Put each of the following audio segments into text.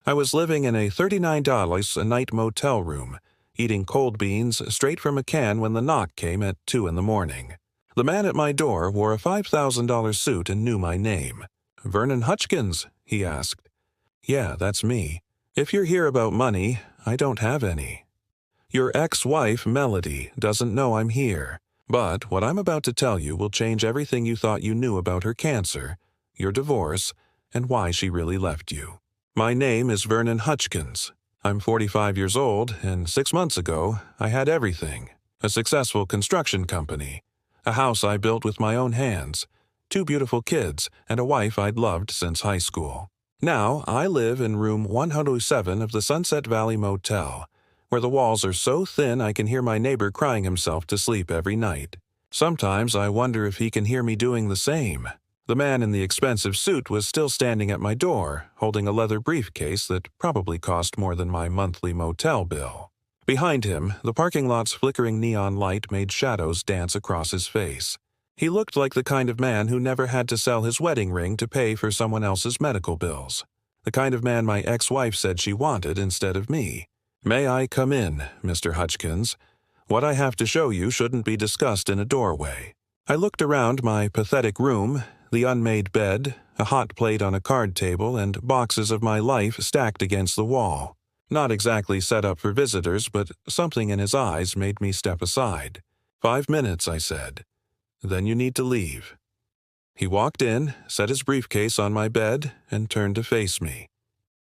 I was living in a $39 a night motel room, eating cold beans straight from a can when the knock came at 2 in the morning. The man at my door wore a $5,000 suit and knew my name. "Vernon Hutchkins?" he asked. "Yeah, that's me. If you're here about money, I don't have any. Your ex-wife, Melody, doesn't know I'm here. But what I'm about to tell you will change everything you thought you knew about her cancer, your divorce, and why she really left you. My name is Vernon Hutchkins. I'm 45 years old, and 6 months ago, I had everything. A successful construction company, a house I built with my own hands, 2 beautiful kids, and a wife I'd loved since high school. Now, I live in room 107 of the Sunset Valley Motel, where the walls are so thin I can hear my neighbor crying himself to sleep every night. Sometimes I wonder if he can hear me doing the same. The man in the expensive suit was still standing at my door, holding a leather briefcase that probably cost more than my monthly motel bill. Behind him, the parking lot's flickering neon light made shadows dance across his face. He looked like the kind of man who never had to sell his wedding ring to pay for someone else's medical bills. The kind of man my ex-wife said she wanted instead of me. "May I come in, Mr. Hutchkins? What I have to show you shouldn't be discussed in a doorway." I looked around my pathetic room, the unmade bed, a hot plate on a card table, and boxes of my life stacked against the wall. Not exactly set up for visitors, but something in his eyes made me step aside. "5 minutes," I said. "Then you need to leave." He walked in, set his briefcase on my bed, and turned to face me.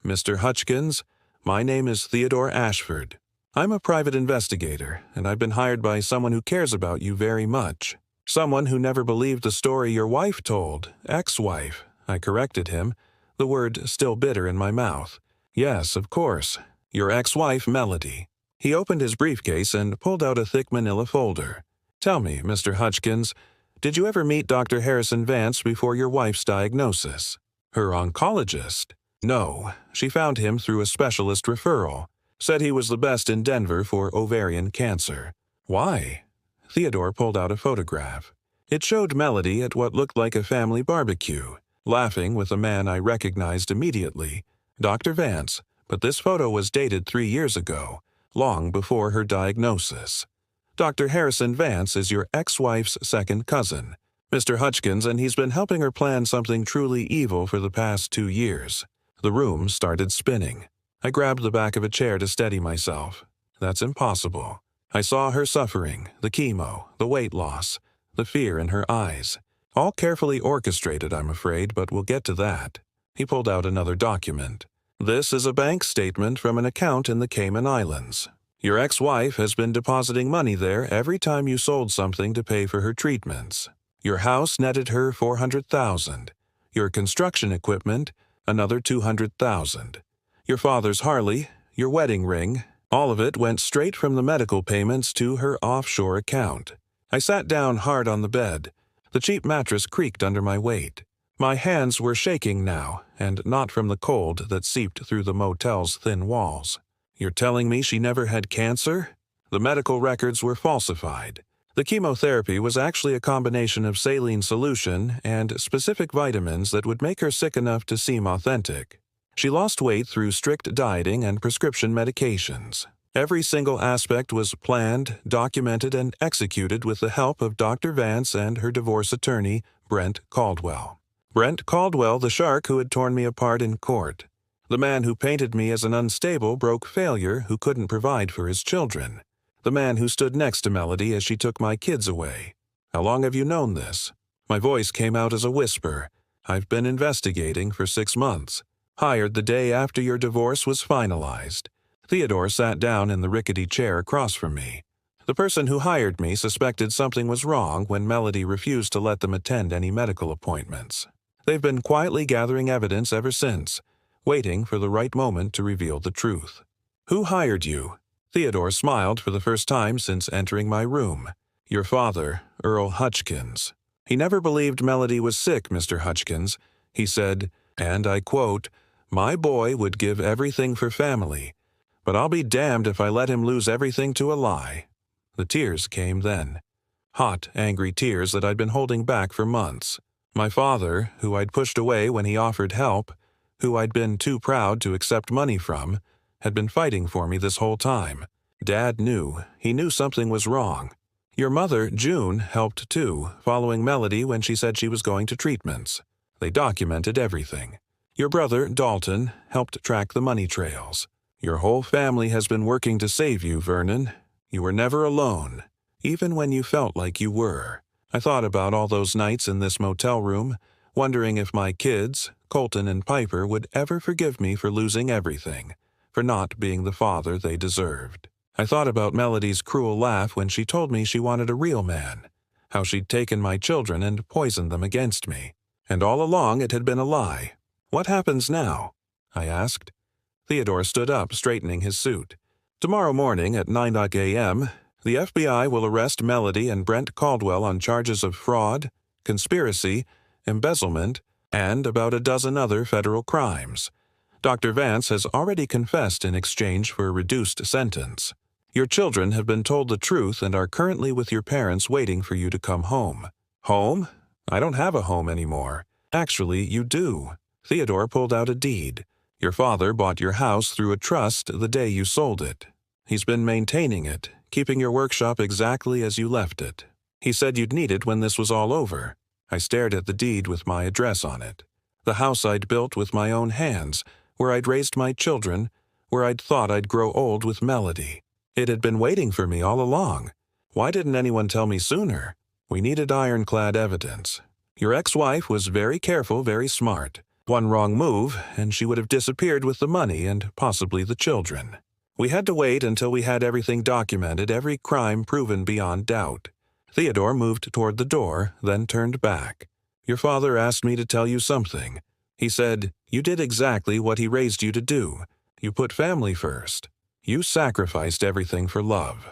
"Mr. Hutchkins, my name is Theodore Ashford. I'm a private investigator, and I've been hired by someone who cares about you very much. Someone who never believed the story your wife told, ex-wife." I corrected him, the word still bitter in my mouth. "Yes, of course. Your ex-wife, Melody." He opened his briefcase and pulled out a thick manila folder. "Tell me, Mr. Hutchkins, did you ever meet Dr. Harrison Vance before your wife's diagnosis?" "Her oncologist?" "No. She found him through a specialist referral. Said he was the best in Denver for ovarian cancer." "Why?" Theodore pulled out a photograph. It showed Melody at what looked like a family barbecue, laughing with a man I recognized immediately, Dr. Vance, but this photo was dated 3 years ago, long before her diagnosis. "Dr. Harrison Vance is your ex-wife's second cousin, Mr. Hutchkins, and he's been helping her plan something truly evil for the past 2 years. The room started spinning. I grabbed the back of a chair to steady myself. "That's impossible. I saw her suffering, the chemo, the weight loss, the fear in her eyes. All carefully orchestrated, I'm afraid, but we'll get to that." He pulled out another document. "This is a bank statement from an account in the Cayman Islands. Your ex-wife has been depositing money there every time you sold something to pay for her treatments. Your house netted her $400,000. Your construction equipment, another $200,000. Your father's Harley, your wedding ring, all of it went straight from the medical payments to her offshore account." I sat down hard on the bed. The cheap mattress creaked under my weight. My hands were shaking now, and not from the cold that seeped through the motel's thin walls. "You're telling me she never had cancer?" The medical records were falsified. The chemotherapy was actually a combination of saline solution and specific vitamins that would make her sick enough to seem authentic. She lost weight through strict dieting and prescription medications. Every single aspect was planned, documented, and executed with the help of Dr. Vance and her divorce attorney, Brent Caldwell. Brent Caldwell, the shark who had torn me apart in court. The man who painted me as an unstable, broke failure who couldn't provide for his children. The man who stood next to Melody as she took my kids away. "How long have you known this?" My voice came out as a whisper. "I've been investigating for 6 months. Hired the day after your divorce was finalized." Theodore sat down in the rickety chair across from me. "The person who hired me suspected something was wrong when Melody refused to let them attend any medical appointments. They've been quietly gathering evidence ever since, waiting for the right moment to reveal the truth." "Who hired you?" Theodore smiled for the first time since entering my room. "Your father, Earl Hutchkins. He never believed Melody was sick, Mr. Hutchkins. He said, and I quote, 'My boy would give everything for family, but I'll be damned if I let him lose everything to a lie.'" The tears came then. Hot, angry tears that I'd been holding back for months. My father, who I'd pushed away when he offered help, who I'd been too proud to accept money from, had been fighting for me this whole time. Dad knew. He knew something was wrong. Your mother, June, helped too, following Melody when she said she was going to treatments. They documented everything. Your brother, Dalton, helped track the money trails. Your whole family has been working to save you, Vernon. You were never alone, even when you felt like you were. I thought about all those nights in this motel room, wondering if my kids, Colton and Piper, would ever forgive me for losing everything, for not being the father they deserved. I thought about Melody's cruel laugh when she told me she wanted a real man, how she'd taken my children and poisoned them against me. And all along it had been a lie. What happens now? I asked. Theodore stood up, straightening his suit. Tomorrow morning at 9 a.m., the FBI will arrest Melody and Brent Caldwell on charges of fraud, conspiracy, embezzlement, and about a dozen other federal crimes. Dr. Vance has already confessed in exchange for a reduced sentence. Your children have been told the truth and are currently with your parents waiting for you to come home. Home? I don't have a home anymore. Actually, you do. Theodore pulled out a deed. Your father bought your house through a trust the day you sold it. He's been maintaining it, keeping your workshop exactly as you left it. He said you'd need it when this was all over. I stared at the deed with my address on it. The house I'd built with my own hands, where I'd raised my children, where I'd thought I'd grow old with Melody. It had been waiting for me all along. Why didn't anyone tell me sooner? We needed ironclad evidence. Your ex-wife was very careful, very smart. One wrong move, and she would have disappeared with the money and possibly the children. We had to wait until we had everything documented, every crime proven beyond doubt. Theodore moved toward the door, then turned back. Your father asked me to tell you something. He said, you did exactly what he raised you to do. You put family first. You sacrificed everything for love.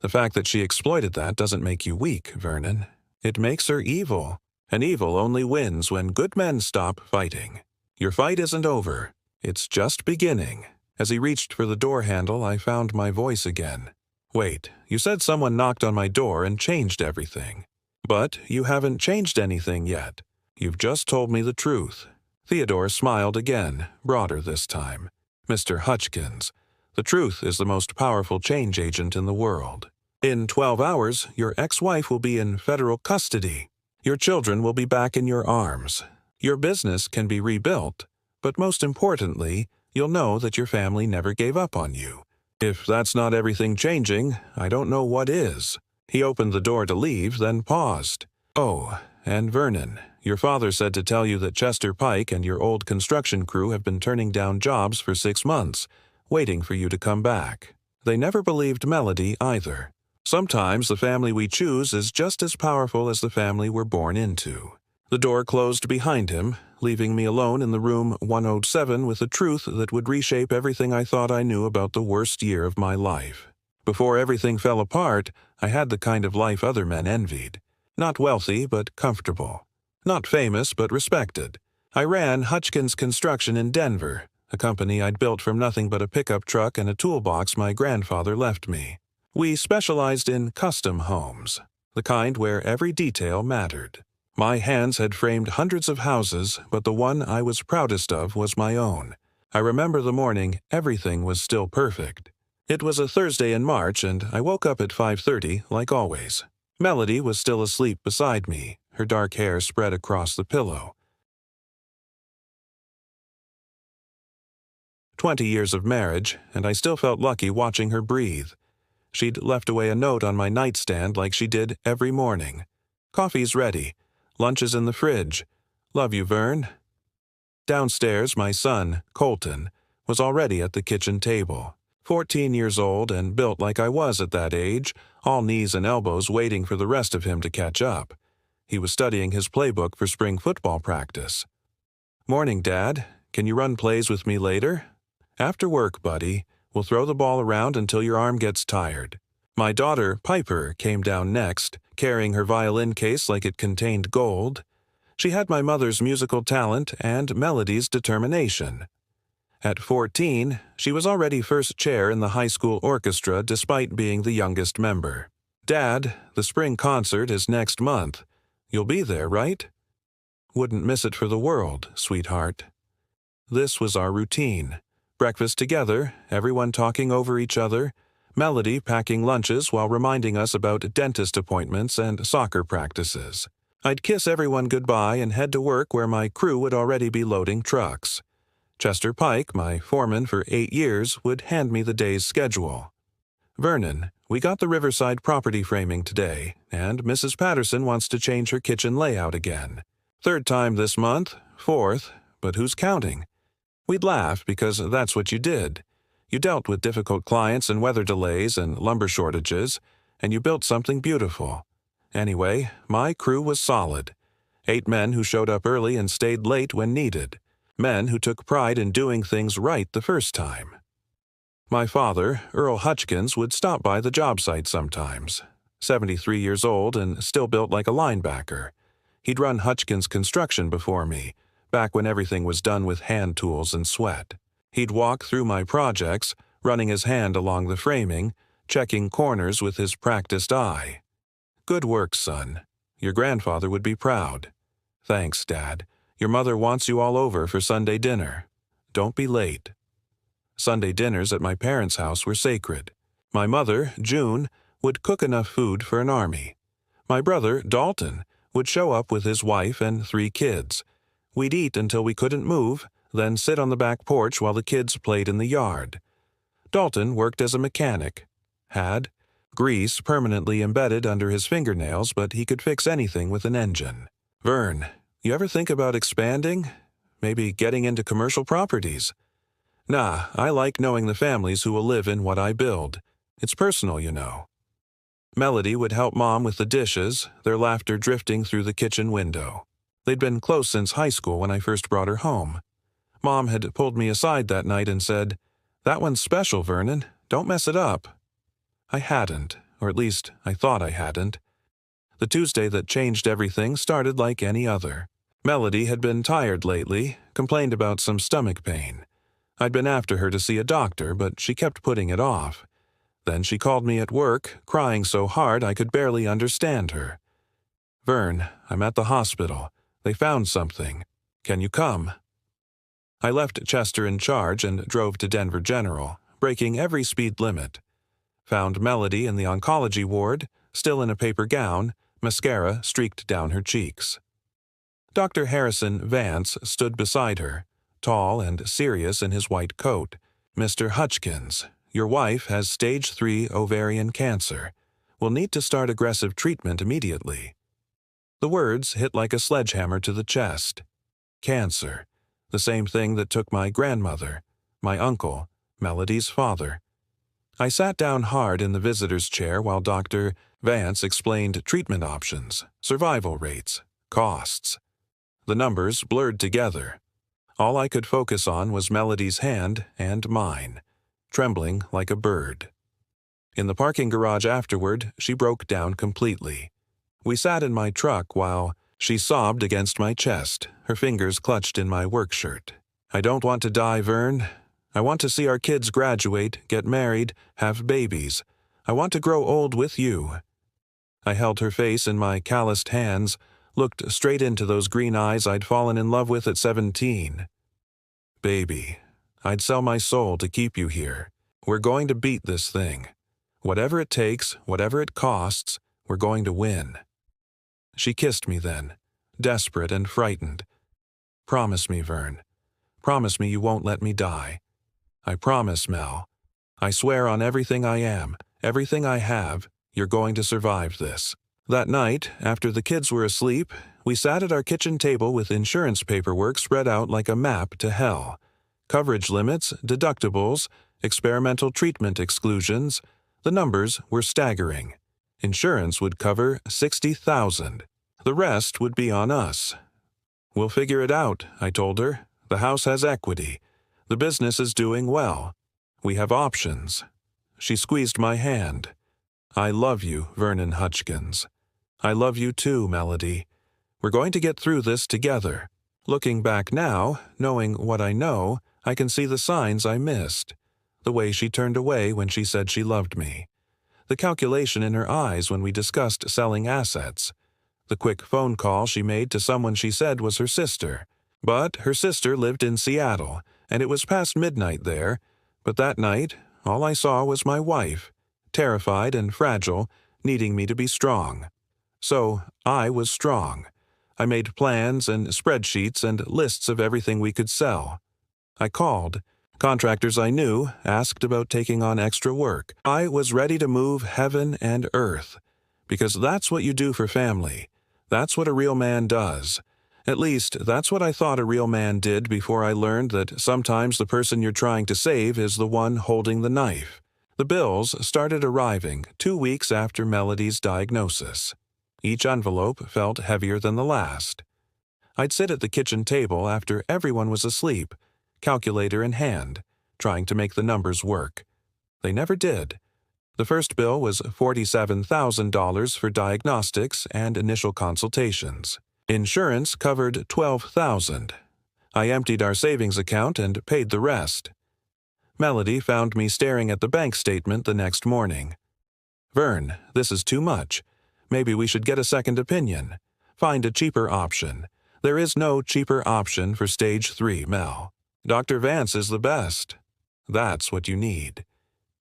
The fact that she exploited that doesn't make you weak, Vernon. It makes her evil. And evil only wins when good men stop fighting. Your fight isn't over. It's just beginning. As he reached for the door handle, I found my voice again. Wait, you said someone knocked on my door and changed everything. But you haven't changed anything yet. You've just told me the truth. Theodore smiled again, broader this time. Mr. Hutchkins, the truth is the most powerful change agent in the world. In 12 hours, your ex-wife will be in federal custody. Your children will be back in your arms. Your business can be rebuilt, but most importantly, you'll know that your family never gave up on you. If that's not everything changing, I don't know what is. He opened the door to leave, then paused. Oh, and Vernon, your father said to tell you that Chester Pike and your old construction crew have been turning down jobs for 6 months, waiting for you to come back. They never believed Melody either. Sometimes the family we choose is just as powerful as the family we're born into. The door closed behind him, leaving me alone in the room 107 with a truth that would reshape everything I thought I knew about the worst year of my life. Before everything fell apart, I had the kind of life other men envied. Not wealthy, but comfortable. Not famous, but respected. I ran Hutchkins Construction in Denver, a company I'd built from nothing but a pickup truck and a toolbox my grandfather left me. We specialized in custom homes, the kind where every detail mattered. My hands had framed hundreds of houses, but the one I was proudest of was my own. I remember the morning everything was still perfect. It was a Thursday in March, and I woke up at 5:30, like always. Melody was still asleep beside me, her dark hair spread across the pillow. 20 years of marriage, and I still felt lucky watching her breathe. She'd left away a note on my nightstand like she did every morning. Coffee's ready. Lunch is in the fridge. Love you, Vern. Downstairs, my son, Colton, was already at the kitchen table. 14 years old and built like I was at that age, all knees and elbows waiting for the rest of him to catch up. He was studying his playbook for spring football practice. Morning, Dad. Can you run plays with me later? After work, buddy. We'll throw the ball around until your arm gets tired. My daughter, Piper, came down next, carrying her violin case like it contained gold. She had my mother's musical talent and Melody's determination. At 14, she was already first chair in the high school orchestra despite being the youngest member. Dad, the spring concert is next month. You'll be there, right? Wouldn't miss it for the world, sweetheart. This was our routine. Breakfast together, everyone talking over each other, Melody packing lunches while reminding us about dentist appointments and soccer practices. I'd kiss everyone goodbye and head to work where my crew would already be loading trucks. Chester Pike, my foreman for 8 years, would hand me the day's schedule. Vernon, we got the Riverside property framing today, and Mrs. Patterson wants to change her kitchen layout again. 3rd time this month, 4th, but who's counting? We'd laugh because that's what you did. You dealt with difficult clients and weather delays and lumber shortages, and you built something beautiful. Anyway, my crew was solid. 8 men who showed up early and stayed late when needed. Men who took pride in doing things right the first time. My father, Earl Hutchkins, would stop by the job site sometimes. 73 years old and still built like a linebacker. He'd run Hutchkins Construction before me, back when everything was done with hand tools and sweat. He'd walk through my projects, running his hand along the framing, checking corners with his practiced eye. Good work, son. Your grandfather would be proud. Thanks, Dad. Your mother wants you all over for Sunday dinner. Don't be late. Sunday dinners at my parents' house were sacred. My mother, June, would cook enough food for an army. My brother, Dalton, would show up with his wife and 3 kids. We'd eat until we couldn't move, then sit on the back porch while the kids played in the yard. Dalton worked as a mechanic. Had grease permanently embedded under his fingernails, but he could fix anything with an engine. Vern, you ever think about expanding? Maybe getting into commercial properties? Nah, I like knowing the families who will live in what I build. It's personal, you know. Melody would help Mom with the dishes, their laughter drifting through the kitchen window. They'd been close since high school when I first brought her home. Mom had pulled me aside that night and said, "That one's special, Vernon. Don't mess it up." I hadn't, or at least I thought I hadn't. The Tuesday that changed everything started like any other. Melody had been tired lately, complained about some stomach pain. I'd been after her to see a doctor, but she kept putting it off. Then she called me at work, crying so hard I could barely understand her. "Vern, I'm at the hospital. They found something. Can you come?" I left Chester in charge and drove to Denver General, breaking every speed limit. Found Melody in the oncology ward, still in a paper gown, mascara streaked down her cheeks. Dr. Harrison Vance stood beside her, tall and serious in his white coat. "Mr. Hutchkins, your wife has stage 3 ovarian cancer. We'll need to start aggressive treatment immediately." The words hit like a sledgehammer to the chest. Cancer. The same thing that took my grandmother, my uncle, Melody's father. I sat down hard in the visitor's chair while Dr. Vance explained treatment options, survival rates, costs. The numbers blurred together. All I could focus on was Melody's hand and mine, trembling like a bird. In the parking garage afterward, she broke down completely. We sat in my truck while she sobbed against my chest, her fingers clutched in my work shirt. "I don't want to die, Vern. I want to see our kids graduate, get married, have babies. I want to grow old with you." I held her face in my calloused hands, looked straight into those green eyes I'd fallen in love with at 17. "Baby, I'd sell my soul to keep you here. We're going to beat this thing. Whatever it takes, whatever it costs, we're going to win." She kissed me then, desperate and frightened. "Promise me, Vern. Promise me you won't let me die." "I promise, Mel. I swear on everything I am, everything I have, you're going to survive this." That night, after the kids were asleep, we sat at our kitchen table with insurance paperwork spread out like a map to hell. Coverage limits, deductibles, experimental treatment exclusions. The numbers were staggering. Insurance would cover $60,000. The rest would be on us. "We'll figure it out," I told her. "The house has equity. The business is doing well. We have options." She squeezed my hand. "I love you, Vernon Hutchkins. I love you too, Melody. We're going to get through this together." Looking back now, knowing what I know, I can see the signs I missed. The way she turned away when she said she loved me. The calculation in her eyes when we discussed selling assets. The quick phone call she made to someone she said was her sister. But her sister lived in Seattle, and it was past midnight there, but that night all I saw was my wife, terrified and fragile, needing me to be strong. So I was strong. I made plans and spreadsheets and lists of everything we could sell. I called. Contractors I knew asked about taking on extra work. I was ready to move heaven and earth, because that's what you do for family. That's what a real man does. At least, that's what I thought a real man did before I learned that sometimes the person you're trying to save is the one holding the knife. The bills started arriving 2 weeks after Melody's diagnosis. Each envelope felt heavier than the last. I'd sit at the kitchen table after everyone was asleep, calculator in hand, trying to make the numbers work. They never did. The first bill was $47,000 for diagnostics and initial consultations. Insurance covered $12,000. I emptied our savings account and paid the rest. Melody found me staring at the bank statement the next morning. "Vern, this is too much. Maybe we should get a second opinion. Find a cheaper option. There is no cheaper option for stage 3, Mel. Dr. Vance is the best. That's what you need."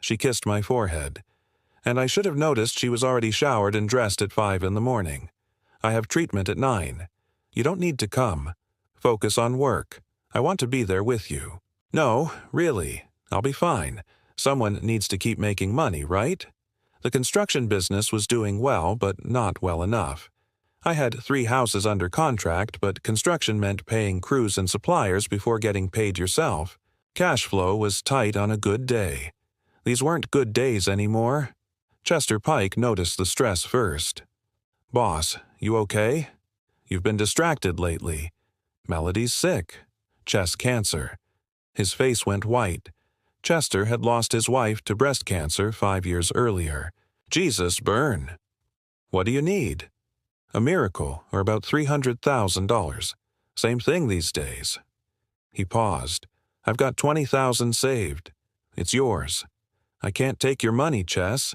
She kissed my forehead. And I should have noticed she was already showered and dressed at 5 in the morning. "I have treatment at 9. You don't need to come. Focus on work. I want to be there with you." "No, really. I'll be fine. Someone needs to keep making money, right?" The construction business was doing well, but not well enough. I had 3 houses under contract, but construction meant paying crews and suppliers before getting paid yourself. Cash flow was tight on a good day. These weren't good days anymore. Chester Pike noticed the stress first. "Boss, you okay? You've been distracted lately. Melody's sick. Chest cancer." His face went white. Chester had lost his wife to breast cancer 5 years earlier. "Jesus, Vern. What do you need?" "A miracle, or about $300,000. Same thing these days." He paused. "I've got $20,000 saved. It's yours. I can't take your money, Chess.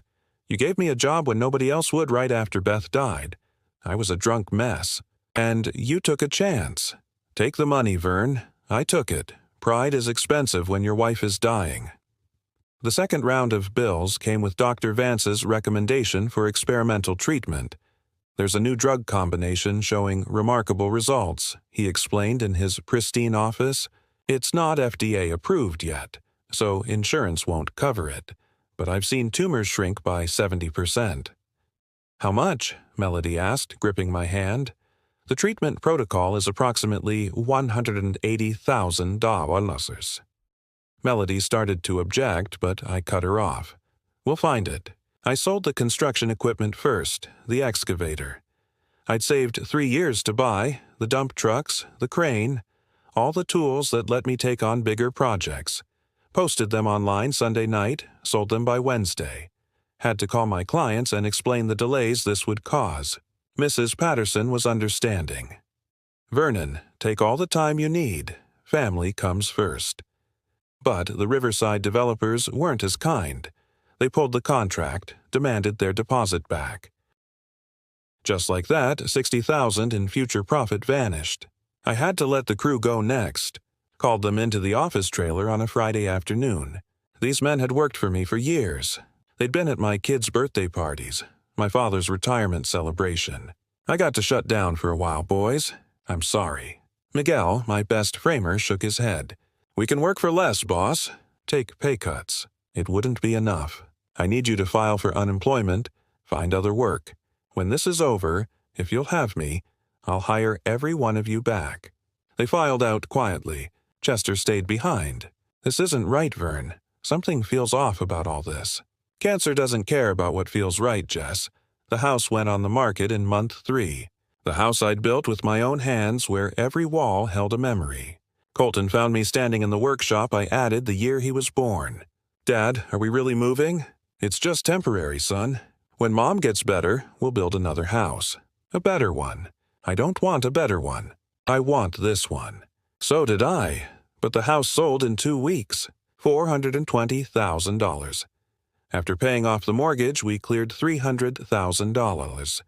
You gave me a job when nobody else would right after Beth died. I was a drunk mess. And you took a chance. Take the money, Vern. I took it. Pride is expensive when your wife is dying." The second round of bills came with Dr. Vance's recommendation for experimental treatment. "There's a new drug combination showing remarkable results," he explained in his pristine office. "It's not FDA approved yet, so insurance won't cover it. But I've seen tumors shrink by 70%. "How much?" Melody asked, gripping my hand. "The treatment protocol is approximately $180,000. Melody started to object, but I cut her off. "We'll find it. I sold the construction equipment first, the excavator. I'd saved 3 years to buy, the dump trucks, the crane, all the tools that let me take on bigger projects. Posted them online Sunday night, sold them by Wednesday. Had to call my clients and explain the delays this would cause. Mrs. Patterson was understanding. "Vernon, take all the time you need. Family comes first." But the Riverside developers weren't as kind. They pulled the contract, demanded their deposit back. Just like that, $60,000 in future profit vanished. I had to let the crew go next. Called them into the office trailer on a Friday afternoon. These men had worked for me for years. They'd been at my kids' birthday parties, my father's retirement celebration. "I got to shut down for a while, boys. I'm sorry." Miguel, my best framer, shook his head. "We can work for less, boss. Take pay cuts. It wouldn't be enough. I need you to file for unemployment, find other work. When this is over, if you'll have me, I'll hire every one of you back." They filed out quietly. Chester stayed behind. "This isn't right, Vern. Something feels off about all this." "Cancer doesn't care about what feels right, Jess. The house went on the market in month 3. The house I'd built with my own hands where every wall held a memory. Colton found me standing in the workshop I added the year he was born. "Dad, are we really moving?" "It's just temporary, son. When Mom gets better, we'll build another house. A better one. I don't want a better one. I want this one." So did I, but the house sold in 2 weeks. $420,000. After paying off the mortgage, we cleared $300,000.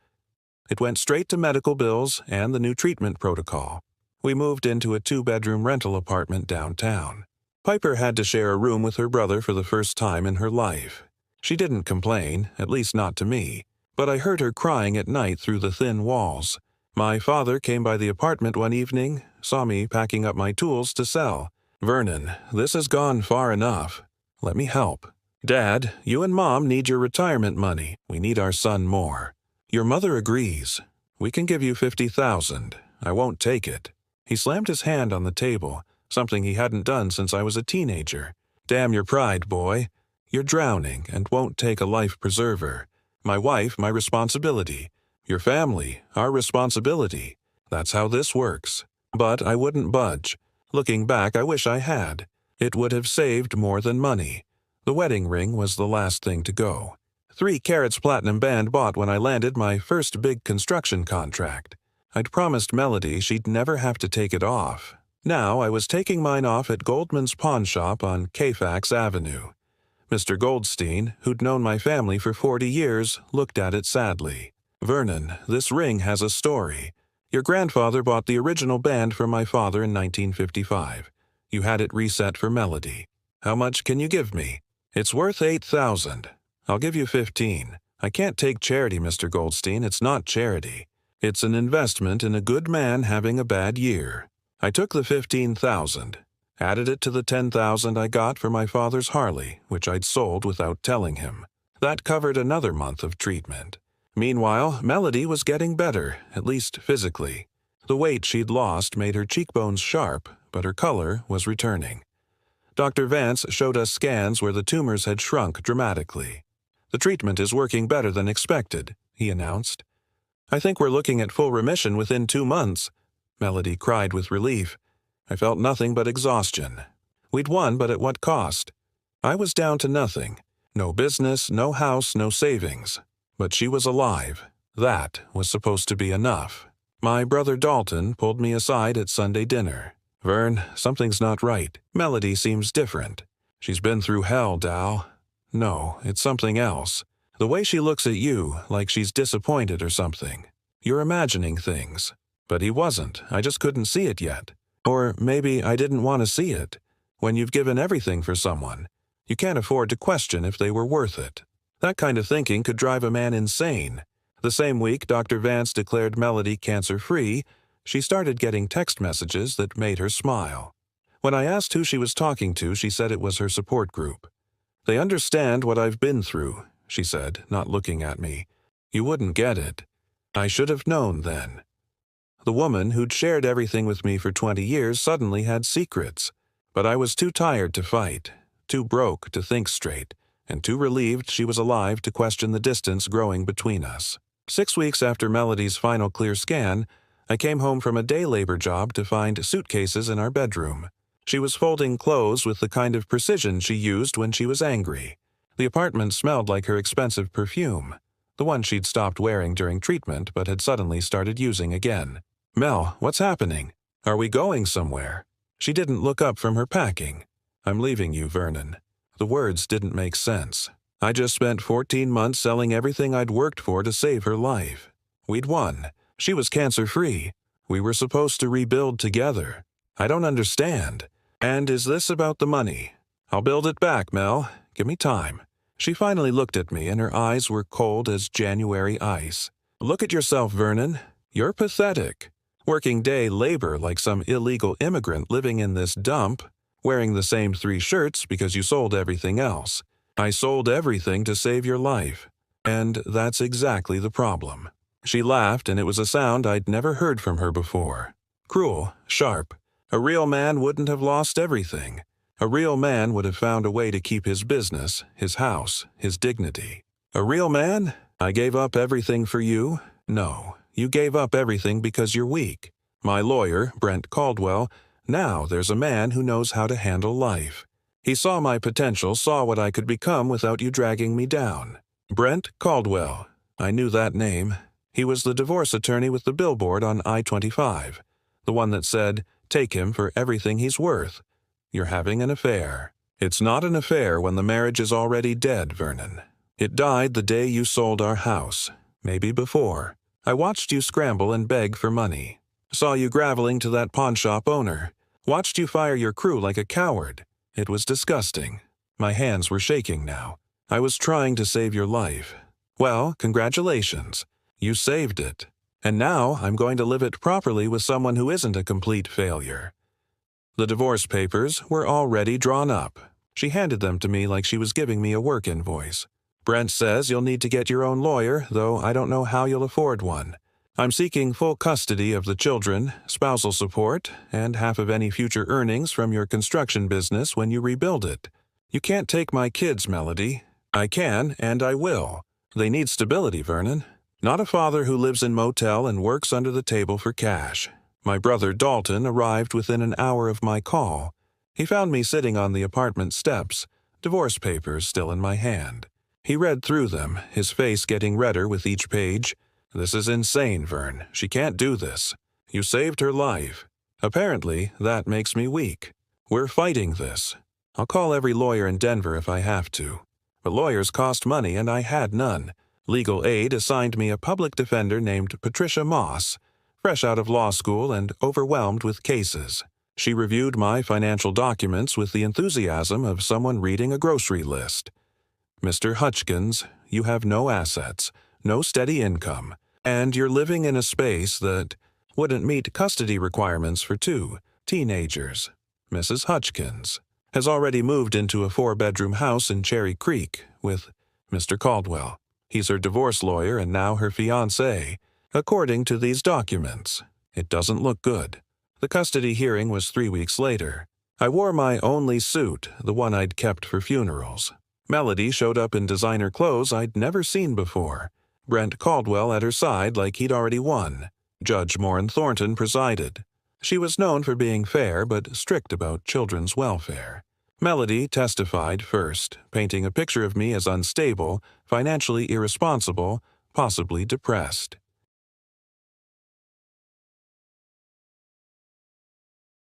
It went straight to medical bills and the new treatment protocol. We moved into a 2-bedroom rental apartment downtown. Piper had to share a room with her brother for the first time in her life. She didn't complain, at least not to me, but I heard her crying at night through the thin walls. My father came by the apartment one evening, saw me packing up my tools to sell. "Vernon, this has gone far enough. Let me help. Dad, you and Mom need your retirement money. We need our son more. Your mother agrees. We can give you $50,000. I won't take it." He slammed his hand on the table, something he hadn't done since I was a teenager. "Damn your pride, boy. You're drowning and won't take a life preserver. My wife, my responsibility. Your family, our responsibility. That's how this works." But I wouldn't budge. Looking back, I wish I had. It would have saved more than money. The wedding ring was the last thing to go. 3 Carats Platinum Band bought when I landed my first big construction contract. I'd promised Melody she'd never have to take it off. Now I was taking mine off at Goldman's pawn shop on Kfax Avenue. Mr. Goldstein, who'd known my family for 40 years, looked at it sadly. "Vernon, this ring has a story. Your grandfather bought the original band from my father in 1955. You had it reset for Melody. How much can you give me?" "It's worth $8,000. I'll give you 15. I can't take charity, Mr. Goldstein. It's not charity. It's an investment in a good man having a bad year." I took the 15,000, added it to the 10,000 I got for my father's Harley, which I'd sold without telling him. That covered another month of treatment. Meanwhile, Melody was getting better, at least physically. The weight she'd lost made her cheekbones sharp, but her color was returning. Dr. Vance showed us scans where the tumors had shrunk dramatically. "The treatment is working better than expected," he announced. "I think we're looking at full remission within 2 months." Melody cried with relief. I felt nothing but exhaustion. We'd won, but at what cost? I was down to nothing. No business, no house, no savings. But she was alive. That was supposed to be enough. My brother Dalton pulled me aside at Sunday dinner. "Vern, something's not right. Melody seems different. She's been through hell, Dal." "No, it's something else. The way she looks at you, like she's disappointed or something. You're imagining things." But he wasn't. I just couldn't see it yet. Or maybe I didn't want to see it. When you've given everything for someone, you can't afford to question if they were worth it. That kind of thinking could drive a man insane. The same week Dr. Vance declared Melody cancer-free, she started getting text messages that made her smile. When I asked who she was talking to, she said it was her support group. "They understand what I've been through," she said, not looking at me. "You wouldn't get it. I should have known then." The woman who'd shared everything with me for 20 years suddenly had secrets. But I was too tired to fight, too broke to think straight, and too relieved she was alive to question the distance growing between us. 6 weeks after Melody's final clear scan, I came home from a day labor job to find suitcases in our bedroom. She was folding clothes with the kind of precision she used when she was angry. The apartment smelled like her expensive perfume, the one she'd stopped wearing during treatment but had suddenly started using again. "Mel, what's happening? Are we going somewhere?" She didn't look up from her packing. "I'm leaving you, Vernon." The words didn't make sense. I just spent 14 months selling everything I'd worked for to save her life. We'd won. She was cancer-free. We were supposed to rebuild together. I don't understand. And is this about the money? I'll build it back, Mel. Give me time. She finally looked at me, and her eyes were cold as January ice. "Look at yourself, Vernon. You're pathetic. Working day labor like some illegal immigrant living in this dump, wearing the same 3 shirts because you sold everything else. I sold everything to save your life. And that's exactly the problem." She laughed, and it was a sound I'd never heard from her before. Cruel, sharp. A real man wouldn't have lost everything. A real man would have found a way to keep his business, his house, his dignity. A real man? I gave up everything for you? No. You gave up everything because you're weak. My lawyer, Brent Caldwell, now there's a man who knows how to handle life. He saw my potential, saw what I could become without you dragging me down. Brent Caldwell. I knew that name. He was the divorce attorney with the billboard on I-25. The one that said, "Take him for everything he's worth. You're having an affair." It's not an affair when the marriage is already dead, Vernon. It died the day you sold our house. Maybe before. I watched you scramble and beg for money. Saw you graveling to that pawnshop owner. Watched you fire your crew like a coward. It was disgusting. My hands were shaking now. I was trying to save your life. Well, congratulations. You saved it. And now I'm going to live it properly with someone who isn't a complete failure. The divorce papers were already drawn up. She handed them to me like she was giving me a work invoice. Brent says you'll need to get your own lawyer, though I don't know how you'll afford one. I'm seeking full custody of the children, spousal support, and half of any future earnings from your construction business when you rebuild it. You can't take my kids, Melody. I can, and I will. They need stability, Vernon. Not a father who lives in motel and works under the table for cash. My brother Dalton arrived within an hour of my call. He found me sitting on the apartment steps, divorce papers still in my hand. He read through them, his face getting redder with each page. This is insane, Vern. She can't do this. You saved her life. Apparently, that makes me weak. We're fighting this. I'll call every lawyer in Denver if I have to. But lawyers cost money and I had none. Legal aid assigned me a public defender named Patricia Moss, fresh out of law school and overwhelmed with cases. She reviewed my financial documents with the enthusiasm of someone reading a grocery list. Mr. Hutchkins, you have no assets, no steady income, and you're living in a space that wouldn't meet custody requirements for two teenagers. Mrs. Hutchkins has already moved into a 4-bedroom house in Cherry Creek with Mr. Caldwell. He's her divorce lawyer and now her fiancé, according to these documents. It doesn't look good. The custody hearing was 3 weeks later. I wore my only suit, the one I'd kept for funerals. Melody showed up in designer clothes I'd never seen before. Brent Caldwell at her side like he'd already won. Judge Morin Thornton presided. She was known for being fair but strict about children's welfare. Melody testified first, painting a picture of me as unstable, financially irresponsible, possibly depressed.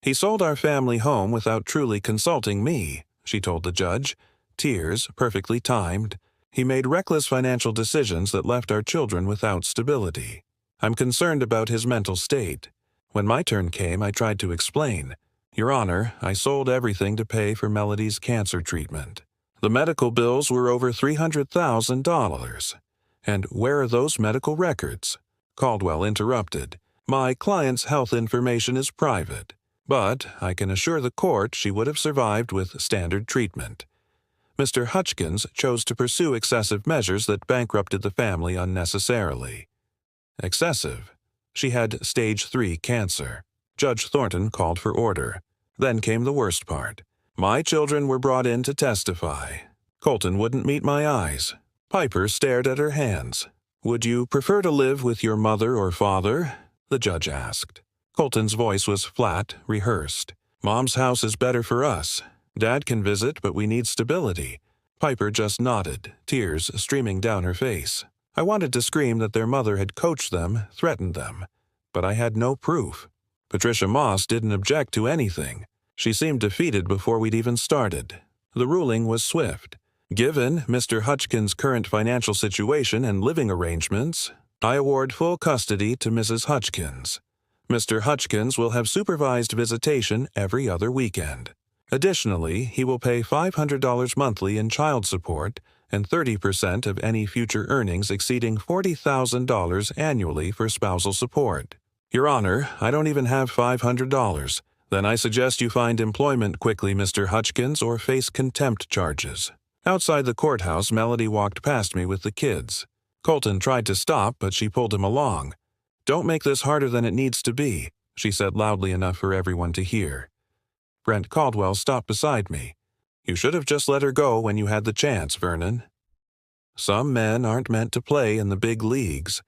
He sold our family home without truly consulting me, she told the judge. Tears, perfectly timed. He made reckless financial decisions that left our children without stability. I'm concerned about his mental state. When my turn came, I tried to explain. Your Honor, I sold everything to pay for Melody's cancer treatment. The medical bills were over $300,000. And where are those medical records? Caldwell interrupted. My client's health information is private, but I can assure the court she would have survived with standard treatment. Mr. Hutchkins chose to pursue excessive measures that bankrupted the family unnecessarily. Excessive. She had stage 3 cancer. Judge Thornton called for order. Then came the worst part. My children were brought in to testify. Colton wouldn't meet my eyes. Piper stared at her hands. Would you prefer to live with your mother or father? The judge asked. Colton's voice was flat, rehearsed. Mom's house is better for us. Dad can visit, but we need stability. Piper just nodded, tears streaming down her face. I wanted to scream that their mother had coached them, threatened them. But I had no proof. Patricia Moss didn't object to anything. She seemed defeated before we'd even started. The ruling was swift. Given Mr. Hutchkins' current financial situation and living arrangements, I award full custody to Mrs. Hutchkins. Mr. Hutchkins will have supervised visitation every other weekend. Additionally, he will pay $500 monthly in child support and 30% of any future earnings exceeding $40,000 annually for spousal support. Your Honor, I don't even have $500. Then I suggest you find employment quickly, Mr. Hutchkins, or face contempt charges. Outside the courthouse, Melody walked past me with the kids. Colton tried to stop, but she pulled him along. Don't make this harder than it needs to be, she said loudly enough for everyone to hear. Brent Caldwell stopped beside me. You should have just let her go when you had the chance, Vernon. Some men aren't meant to play in the big leagues.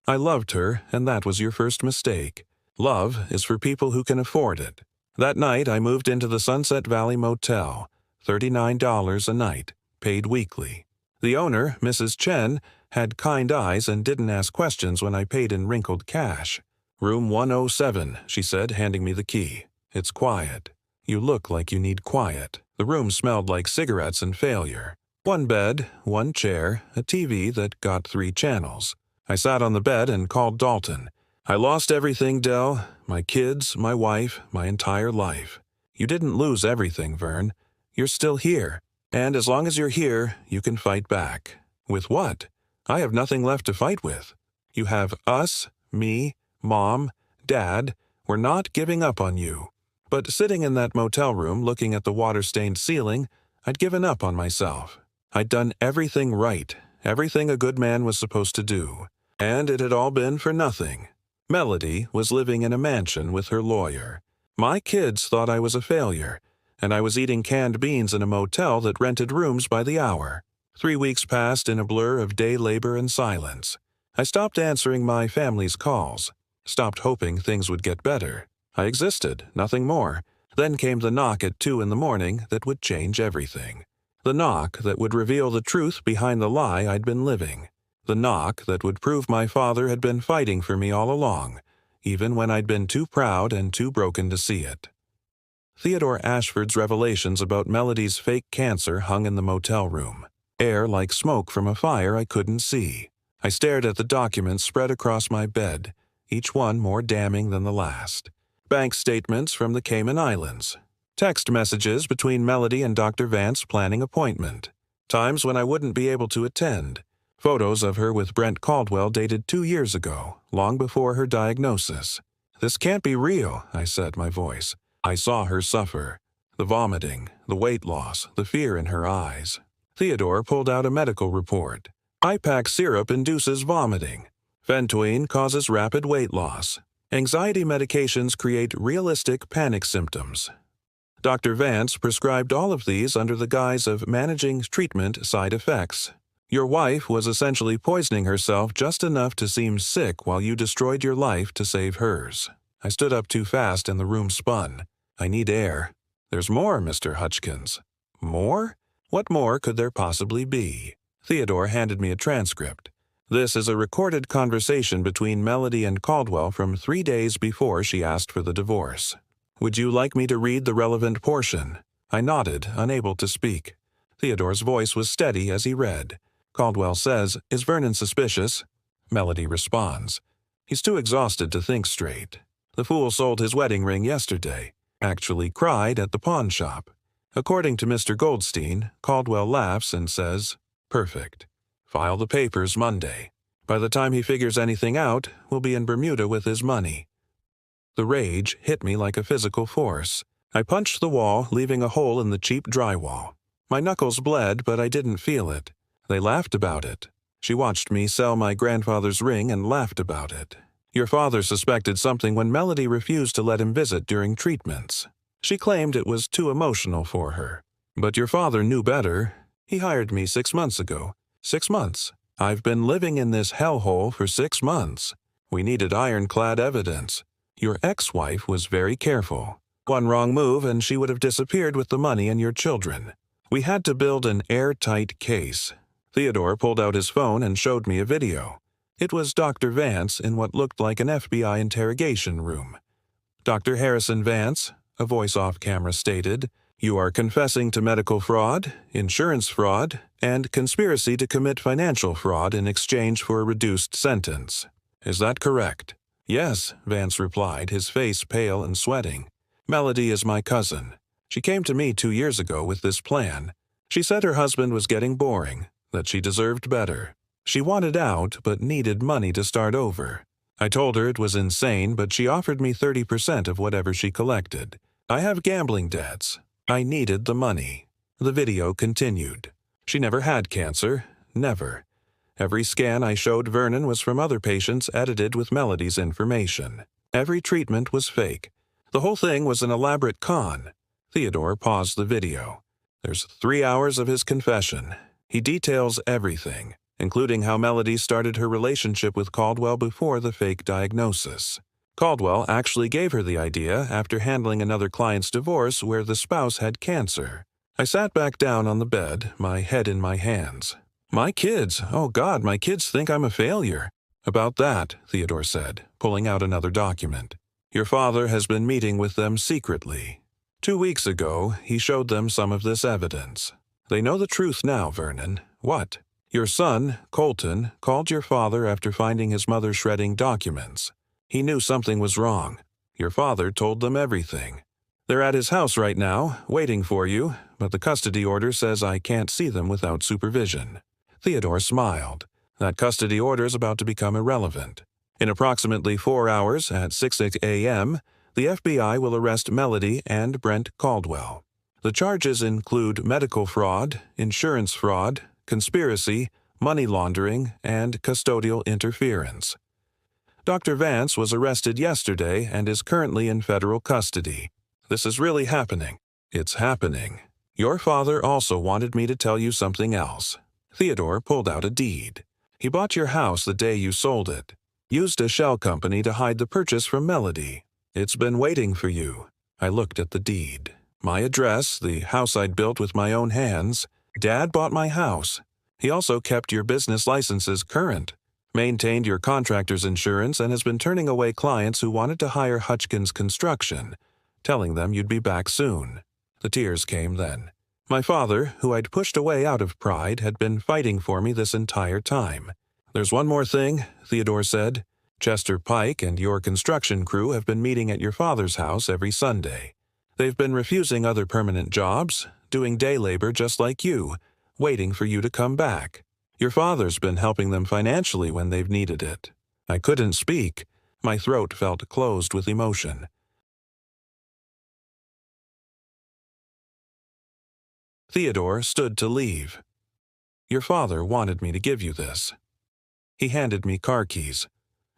I loved her, and that was your first mistake. Love is for people who can afford it. That night, I moved into the Sunset Valley Motel, $39 a night, paid weekly. The owner, Mrs. Chen, had kind eyes and didn't ask questions when I paid in wrinkled cash. Room 107, she said, handing me the key. It's quiet. You look like you need quiet. The room smelled like cigarettes and failure. One bed, one chair, a TV that got 3 channels. I sat on the bed and called Dalton. I lost everything, Del. My kids, my wife, my entire life. You didn't lose everything, Vern. You're still here. And as long as you're here, you can fight back. With what? I have nothing left to fight with. You have us, me, Mom, Dad. We're not giving up on you. But sitting in that motel room looking at the water-stained ceiling, I'd given up on myself. I'd done everything right, everything a good man was supposed to do. And it had all been for nothing. Melody was living in a mansion with her lawyer. My kids thought I was a failure, and I was eating canned beans in a motel that rented rooms by the hour. 3 weeks passed in a blur of day labor and silence. I stopped answering my family's calls, stopped hoping things would get better. I existed, nothing more. Then came the knock at 2 in the morning that would change everything. The knock that would reveal the truth behind the lie I'd been living. The knock that would prove my father had been fighting for me all along, even when I'd been too proud and too broken to see it. Theodore Ashford's revelations about Melody's fake cancer hung in the motel room. Air like smoke from a fire I couldn't see. I stared at the documents spread across my bed, each one more damning than the last. Bank statements from the Cayman Islands. Text messages between Melody and Dr. Vance planning appointment. Times when I wouldn't be able to attend. Photos of her with Brent Caldwell dated 2 years ago, long before her diagnosis. This can't be real, I said, my voice. I saw her suffer. The vomiting, the weight loss, the fear in her eyes. Theodore pulled out a medical report. IPAC syrup induces vomiting. Phentoin causes rapid weight loss. Anxiety medications create realistic panic symptoms. Dr. Vance prescribed all of these under the guise of managing treatment side effects. Your wife was essentially poisoning herself just enough to seem sick while you destroyed your life to save hers. I stood up too fast and the room spun. I need air. There's more, Mr. Hutchkins. More? What more could there possibly be? Theodore handed me a transcript. This is a recorded conversation between Melody and Caldwell from 3 days before she asked for the divorce. Would you like me to read the relevant portion? I nodded, unable to speak. Theodore's voice was steady as he read. Caldwell says, "Is Vernon suspicious?" Melody responds, "He's too exhausted to think straight. The fool sold his wedding ring yesterday. Actually cried at the pawn shop. According to Mr. Goldstein, Caldwell laughs and says, 'Perfect. File the papers Monday. By the time he figures anything out, we'll be in Bermuda with his money.'" The rage hit me like a physical force. I punched the wall, leaving a hole in the cheap drywall. My knuckles bled, but I didn't feel it. They laughed about it. She watched me sell my grandfather's ring and laughed about it. Your father suspected something when Melody refused to let him visit during treatments. She claimed it was too emotional for her. But your father knew better. He hired me 6 months ago. 6 months. I've been living in this hellhole for 6 months. We needed ironclad evidence. Your ex-wife was very careful. One wrong move and she would have disappeared with the money and your children. We had to build an airtight case. Theodore pulled out his phone and showed me a video. It was Dr. Vance in what looked like an FBI interrogation room. "Dr. Harrison Vance," a voice off camera stated, "you are confessing to medical fraud, insurance fraud, and conspiracy to commit financial fraud in exchange for a reduced sentence. Is that correct?" "Yes," Vance replied, his face pale and sweating. "Melody is my cousin. She came to me 2 years ago with this plan. She said her husband was getting boring, that she deserved better. She wanted out, but needed money to start over. I told her it was insane, but she offered me 30% of whatever she collected. I have gambling debts. I needed the money." The video continued. She never had cancer. Never. Every scan I showed Vernon was from other patients edited with Melody's information. Every treatment was fake. The whole thing was an elaborate con. Theodore paused the video. There's 3 hours of his confession. He details everything, including how Melody started her relationship with Caldwell before the fake diagnosis. Caldwell actually gave her the idea after handling another client's divorce where the spouse had cancer. I sat back down on the bed, my head in my hands. "My kids, oh God, my kids think I'm a failure." "About that," Theodore said, pulling out another document. "Your father has been meeting with them secretly. 2 weeks ago, he showed them some of this evidence. They know the truth now, Vernon." "What?" "Your son, Colton, called your father after finding his mother shredding documents. He knew something was wrong. Your father told them everything. They're at his house right now, waiting for you, but the custody order says I can't see them without supervision." Theodore smiled. That custody order is about to become irrelevant. In approximately 4 hours, at 6 a.m., the FBI will arrest Melody and Brent Caldwell. The charges include medical fraud, insurance fraud, conspiracy, money laundering, and custodial interference. Dr. Vance was arrested yesterday and is currently in federal custody. This is really happening. It's happening. Your father also wanted me to tell you something else. Theodore pulled out a deed. He bought your house the day you sold it. Used a shell company to hide the purchase from Melody. It's been waiting for you. I looked at the deed. My address, the house I'd built with my own hands. Dad bought my house. He also kept your business licenses current, maintained your contractor's insurance, and has been turning away clients who wanted to hire Hutchkins Construction, telling them you'd be back soon. The tears came then. My father, who I'd pushed away out of pride, had been fighting for me this entire time. "There's one more thing," Theodore said. "Chester Pike and your construction crew have been meeting at your father's house every Sunday. They've been refusing other permanent jobs, doing day labor just like you, waiting for you to come back. Your father's been helping them financially when they've needed it." I couldn't speak. My throat felt closed with emotion. Theodore stood to leave. "Your father wanted me to give you this." He handed me car keys.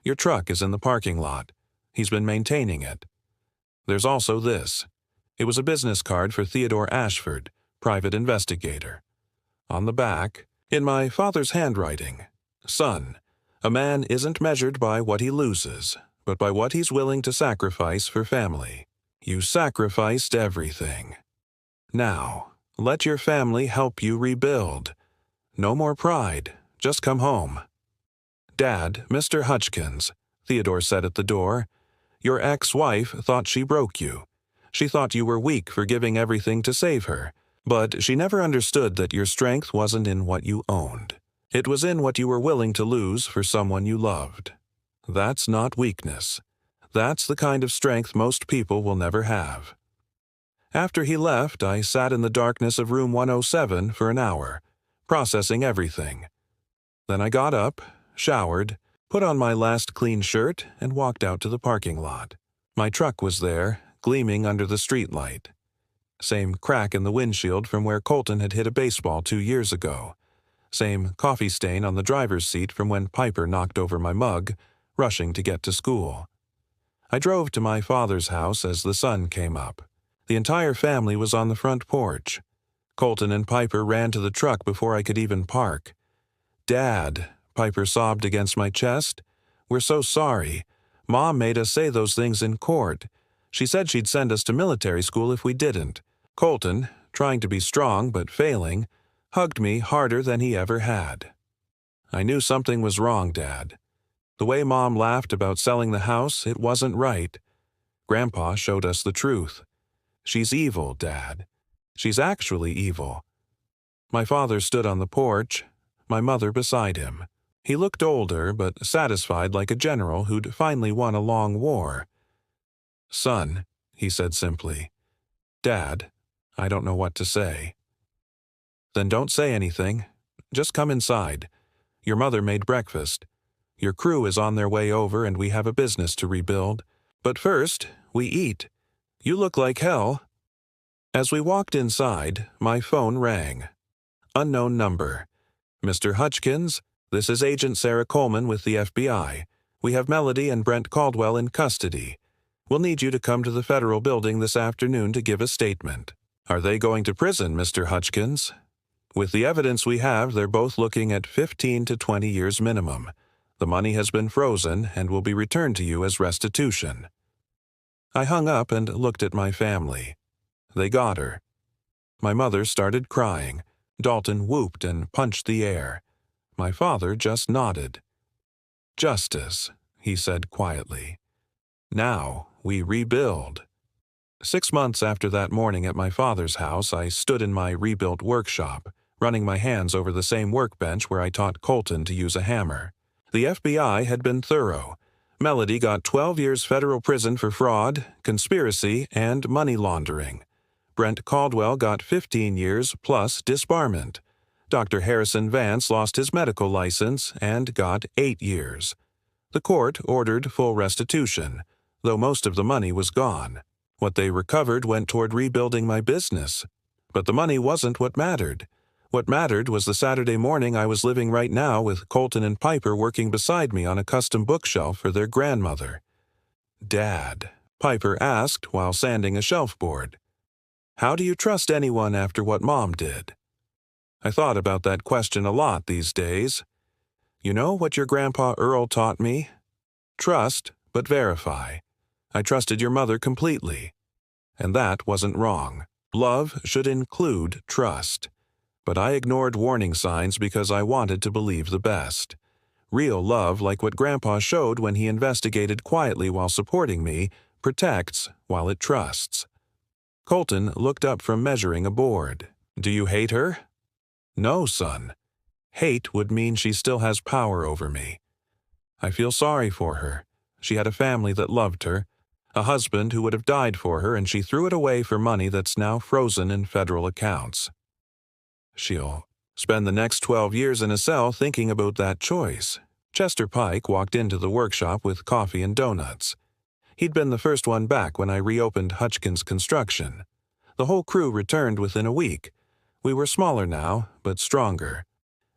"Your truck is in the parking lot. He's been maintaining it. There's also this." It was a business card for Theodore Ashford, private investigator. On the back, in my father's handwriting, "Son, a man isn't measured by what he loses, but by what he's willing to sacrifice for family. You sacrificed everything. Now, let your family help you rebuild. No more pride. Just come home." "Dad, Mr. Hutchkins," Theodore said at the door, "your ex-wife thought she broke you. She thought you were weak for giving everything to save her, but she never understood that your strength wasn't in what you owned. It was in what you were willing to lose for someone you loved. That's not weakness. That's the kind of strength most people will never have." After he left, I sat in the darkness of room 107 for an hour, processing everything. Then I got up, showered, put on my last clean shirt, and walked out to the parking lot. My truck was there, gleaming under the streetlight. Same crack in the windshield from where Colton had hit a baseball 2 years ago. Same coffee stain on the driver's seat from when Piper knocked over my mug, rushing to get to school. I drove to my father's house as the sun came up. The entire family was on the front porch. Colton and Piper ran to the truck before I could even park. "Dad," Piper sobbed against my chest, "we're so sorry. Mom made us say those things in court. She said she'd send us to military school if we didn't." Colton, trying to be strong but failing, hugged me harder than he ever had. "I knew something was wrong, Dad. The way Mom laughed about selling the house, it wasn't right. Grandpa showed us the truth. She's evil, Dad. She's actually evil." My father stood on the porch, my mother beside him. He looked older but satisfied like a general who'd finally won a long war. "Son," he said simply. "Dad, I don't know what to say." "Then don't say anything. Just come inside. Your mother made breakfast. Your crew is on their way over and we have a business to rebuild. But first, we eat. You look like hell." As we walked inside, my phone rang. Unknown number. "Mr. Hutchkins, this is Agent Sarah Coleman with the FBI. We have Melody and Brent Caldwell in custody. We'll need you to come to the federal building this afternoon to give a statement." "Are they going to prison, Mr. Hutchkins?" "With the evidence we have, they're both looking at 15 to 20 years minimum. The money has been frozen and will be returned to you as restitution." I hung up and looked at my family. They got her. My mother started crying. Dalton whooped and punched the air. My father just nodded. "Justice," he said quietly. "Now we rebuild." 6 months after that morning at my father's house, I stood in my rebuilt workshop, running my hands over the same workbench where I taught Colton to use a hammer. The FBI had been thorough. Melody got 12 years federal prison for fraud, conspiracy, and money laundering. Brent Caldwell got 15 years plus disbarment. Dr. Harrison Vance lost his medical license and got 8 years. The court ordered full restitution, though most of the money was gone. What they recovered went toward rebuilding my business. But the money wasn't what mattered. What mattered was the Saturday morning I was living right now with Colton and Piper working beside me on a custom bookshelf for their grandmother. "Dad," Piper asked while sanding a shelf board, "how do you trust anyone after what Mom did?" I thought about that question a lot these days. You know what your Grandpa Earl taught me? Trust, but verify. I trusted your mother completely. And that wasn't wrong. Love should include trust. But I ignored warning signs because I wanted to believe the best. Real love, like what Grandpa showed when he investigated quietly while supporting me, protects while it trusts. Colton looked up from measuring a board. "Do you hate her?" "No, son. Hate would mean she still has power over me. I feel sorry for her. She had a family that loved her, a husband who would have died for her, and she threw it away for money that's now frozen in federal accounts. She'll spend the next 12 years in a cell thinking about that choice." Chester Pike walked into the workshop with coffee and donuts. He'd been the first one back when I reopened Hutchkins Construction. The whole crew returned within a week. We were smaller now, but stronger.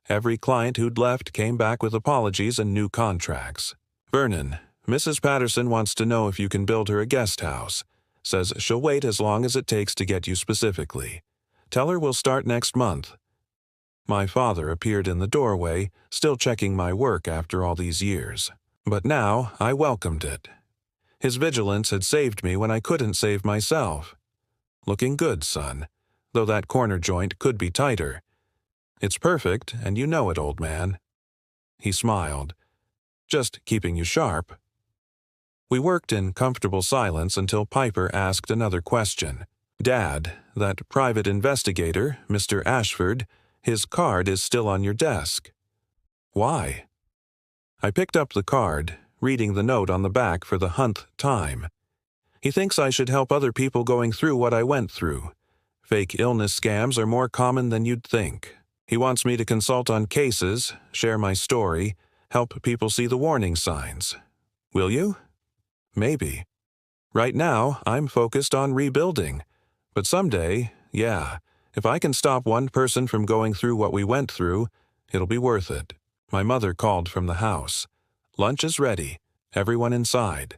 Every client who'd left came back with apologies and new contracts. "Vernon, Mrs. Patterson wants to know if you can build her a guest house. Says she'll wait as long as it takes to get you specifically. Tell her we'll start next month." My father appeared in the doorway, still checking my work after all these years. But now I welcomed it. His vigilance had saved me when I couldn't save myself. "Looking good, son, though that corner joint could be tighter. It's perfect, and you know it, old man." He smiled. "Just keeping you sharp." We worked in comfortable silence until Piper asked another question. "Dad, that private investigator, Mr. Ashford, his card is still on your desk. Why?" I picked up the card, reading the note on the back for the 100th time. "He thinks I should help other people going through what I went through. Fake illness scams are more common than you'd think. He wants me to consult on cases, share my story, help people see the warning signs. Will you?" "Maybe. Right now, I'm focused on rebuilding. But someday, yeah, if I can stop one person from going through what we went through, it'll be worth it." My mother called from the house. "Lunch is ready. Everyone inside."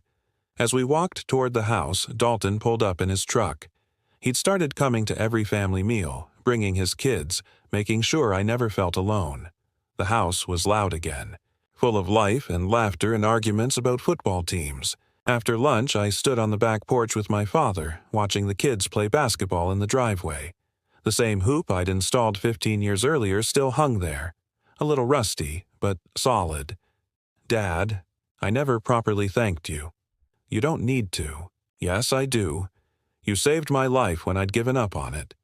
As we walked toward the house, Dalton pulled up in his truck. He'd started coming to every family meal, bringing his kids, making sure I never felt alone. The house was loud again, full of life and laughter and arguments about football teams. After lunch, I stood on the back porch with my father, watching the kids play basketball in the driveway. The same hoop I'd installed 15 years earlier still hung there. A little rusty, but solid. "Dad, I never properly thanked you. You don't need to. Yes, I do. You saved my life when I'd given up on it."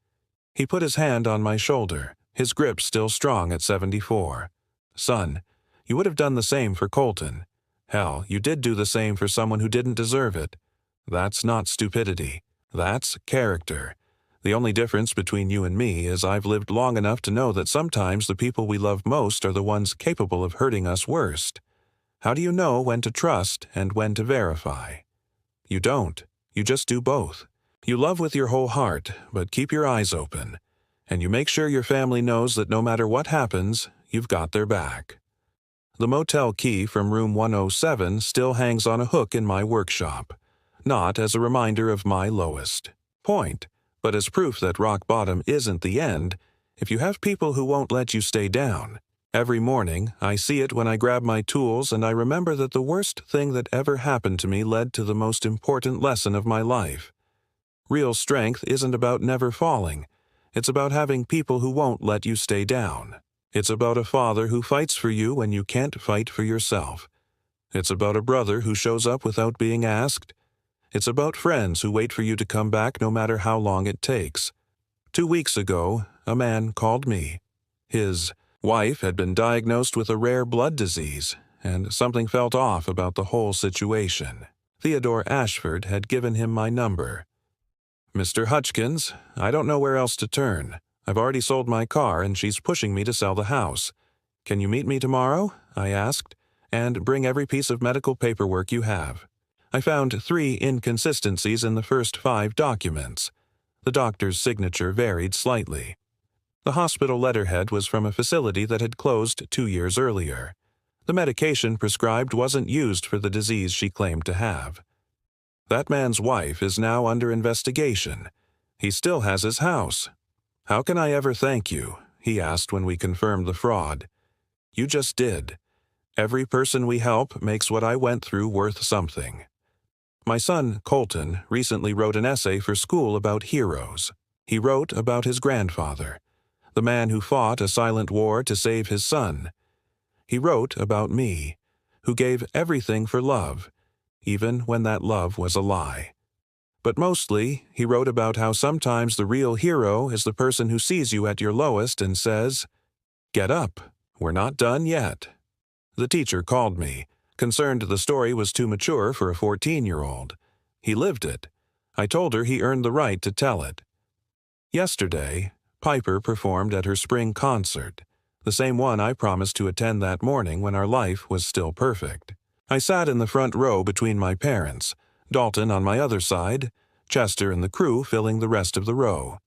He put his hand on my shoulder, his grip still strong at 74. "Son, you would have done the same for Colton. Hell, you did do the same for someone who didn't deserve it. That's not stupidity. That's character. The only difference between you and me is I've lived long enough to know that sometimes the people we love most are the ones capable of hurting us worst. How do you know when to trust and when to verify? You don't. You just do both. You love with your whole heart, but keep your eyes open. And you make sure your family knows that no matter what happens, you've got their back." The motel key from room 107 still hangs on a hook in my workshop. Not as a reminder of my lowest point, but as proof that rock bottom isn't the end if you have people who won't let you stay down. Every morning, I see it when I grab my tools and I remember that the worst thing that ever happened to me led to the most important lesson of my life. Real strength isn't about never falling. It's about having people who won't let you stay down. It's about a father who fights for you when you can't fight for yourself. It's about a brother who shows up without being asked. It's about friends who wait for you to come back no matter how long it takes. 2 weeks ago, a man called me. His wife had been diagnosed with a rare blood disease, and something felt off about the whole situation. Theodore Ashford had given him my number. "Mr. Hutchkins, I don't know where else to turn. I've already sold my car and she's pushing me to sell the house. Can you meet me tomorrow?" I asked, "and bring every piece of medical paperwork you have." I found 3 inconsistencies in the first 5 documents. The doctor's signature varied slightly. The hospital letterhead was from a facility that had closed 2 years earlier. The medication prescribed wasn't used for the disease she claimed to have. That man's wife is now under investigation. He still has his house. "How can I ever thank you?" he asked when we confirmed the fraud. "You just did. Every person we help makes what I went through worth something." My son, Colton, recently wrote an essay for school about heroes. He wrote about his grandfather, the man who fought a silent war to save his son. He wrote about me, who gave everything for love, even when that love was a lie. But mostly, he wrote about how sometimes the real hero is the person who sees you at your lowest and says, "Get up, we're not done yet." The teacher called me, concerned the story was too mature for a 14-year-old. He lived it. I told her he earned the right to tell it. Yesterday, Piper performed at her spring concert, the same one I promised to attend that morning when our life was still perfect. I sat in the front row between my parents, Dalton on my other side, Chester and the crew filling the rest of the row.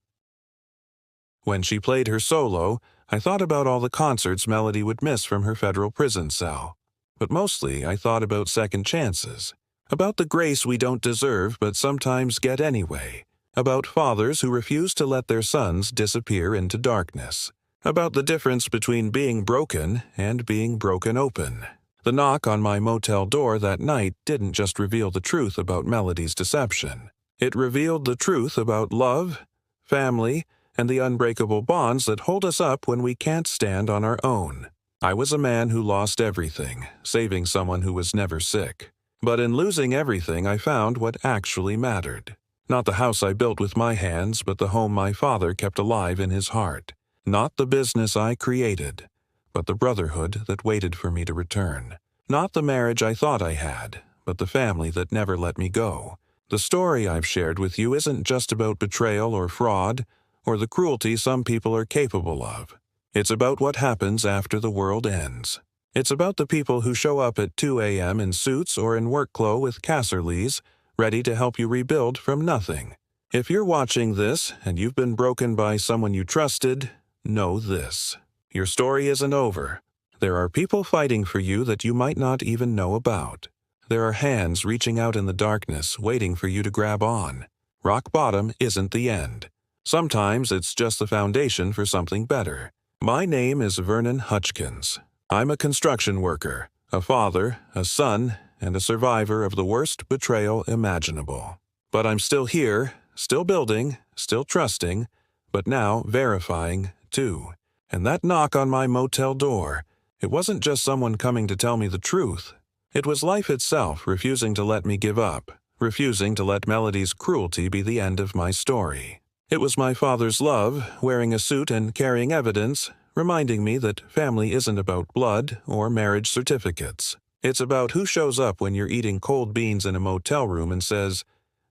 When she played her solo, I thought about all the concerts Melody would miss from her federal prison cell. But mostly I thought about second chances, about the grace we don't deserve but sometimes get anyway, about fathers who refuse to let their sons disappear into darkness, about the difference between being broken and being broken open. The knock on my motel door that night didn't just reveal the truth about Melody's deception. It revealed the truth about love, family, and the unbreakable bonds that hold us up when we can't stand on our own. I was a man who lost everything, saving someone who was never sick. But in losing everything, I found what actually mattered. Not the house I built with my hands, but the home my father kept alive in his heart. Not the business I created, but the brotherhood that waited for me to return. Not the marriage I thought I had, but the family that never let me go. The story I've shared with you isn't just about betrayal or fraud, or the cruelty some people are capable of. It's about what happens after the world ends. It's about the people who show up at 2 a.m. in suits or in work clothes with casserlies, ready to help you rebuild from nothing. If you're watching this and you've been broken by someone you trusted, know this. Your story isn't over. There are people fighting for you that you might not even know about. There are hands reaching out in the darkness, waiting for you to grab on. Rock bottom isn't the end. Sometimes it's just the foundation for something better. My name is Vernon Hutchkins. I'm a construction worker, a father, a son, and a survivor of the worst betrayal imaginable. But I'm still here, still building, still trusting, but now verifying, too. And that knock on my motel door, it wasn't just someone coming to tell me the truth. It was life itself refusing to let me give up, refusing to let Melody's cruelty be the end of my story. It was my father's love, wearing a suit and carrying evidence, reminding me that family isn't about blood or marriage certificates. It's about who shows up when you're eating cold beans in a motel room and says,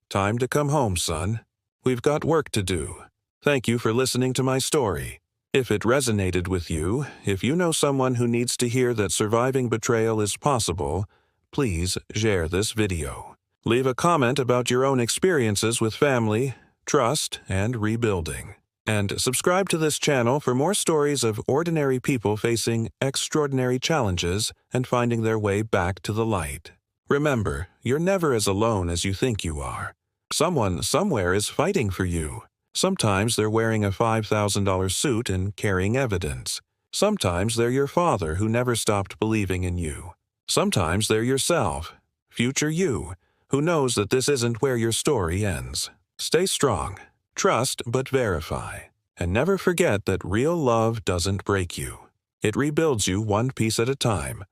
"Time to come home, son. We've got work to do." Thank you for listening to my story. If it resonated with you, if you know someone who needs to hear that surviving betrayal is possible, please share this video. Leave a comment about your own experiences with family, trust, and rebuilding. And subscribe to this channel for more stories of ordinary people facing extraordinary challenges and finding their way back to the light. Remember, you're never as alone as you think you are. Someone somewhere is fighting for you. Sometimes they're wearing a $5,000 suit and carrying evidence. Sometimes they're your father who never stopped believing in you. Sometimes they're yourself, future you, who knows that this isn't where your story ends. Stay strong, trust but verify, and never forget that real love doesn't break you. It rebuilds you one piece at a time,